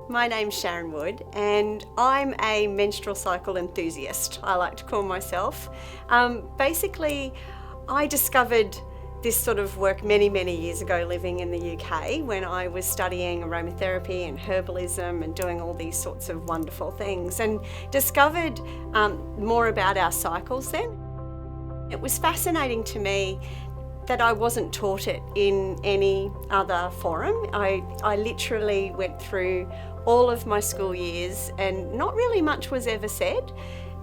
My name's Sharon Wood and I'm a menstrual cycle enthusiast, I like to call myself. Basically, I discovered this sort of work many years ago living in the UK when I was studying aromatherapy and herbalism and doing all these sorts of wonderful things, and discovered more about our cycles then. It was fascinating to me that I wasn't taught it in any other forum. I literally went through all of my school years and not really much was ever said.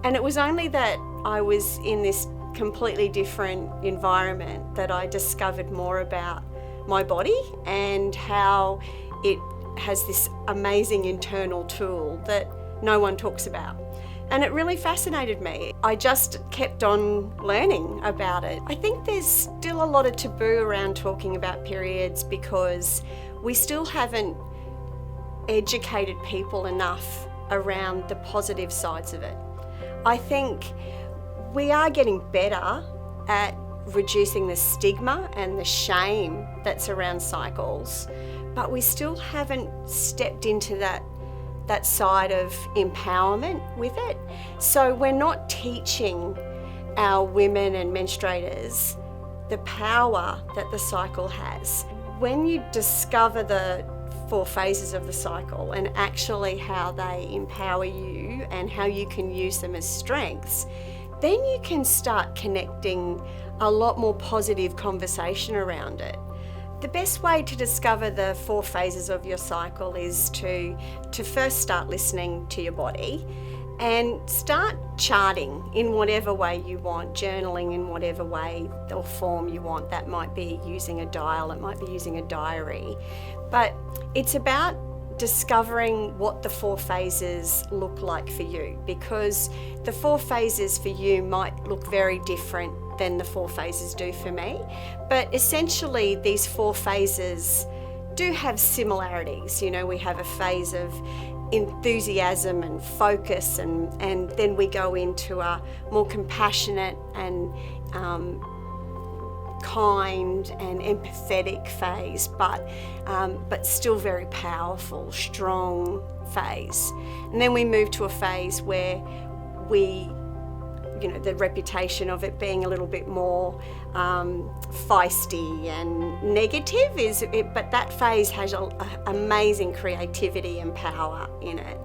And it was only that I was in this completely different environment that I discovered more about my body and how it has this amazing internal tool that no one talks about. And it really fascinated me. I just kept on learning about it. I think there's still a lot of taboo around talking about periods because we still haven't educated people enough around the positive sides of it. I think we are getting better at reducing the stigma and the shame that's around cycles, but we still haven't stepped into that side of empowerment with it. So we're not teaching our women and menstruators the power that the cycle has. When you discover the 4 phases of the cycle and actually how they empower you and how you can use them as strengths, then you can start connecting a lot more positive conversation around it. The best way to discover the 4 phases of your cycle is to first start listening to your body and start charting in whatever way you want, journaling in whatever way or form you want. That might be using a dial, it might be using a diary. But it's about discovering what the 4 phases look like for you, because the 4 phases for you might look very different than the 4 phases do for me. But essentially these 4 phases do have similarities. You know, we have a phase of enthusiasm and focus, and then we go into a more compassionate and kind and empathetic phase, but still very powerful, strong phase. And then we move to a phase where the reputation of it being a little bit more feisty and negative but that phase has amazing creativity and power in it.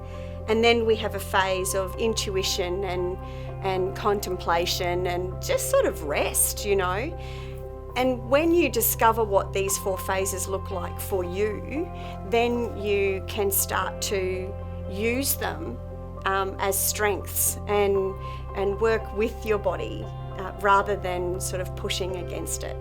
And then we have a phase of intuition and contemplation and just sort of rest, And when you discover what these 4 phases look like for you, then you can start to use them as strengths and work with your body rather than sort of pushing against it.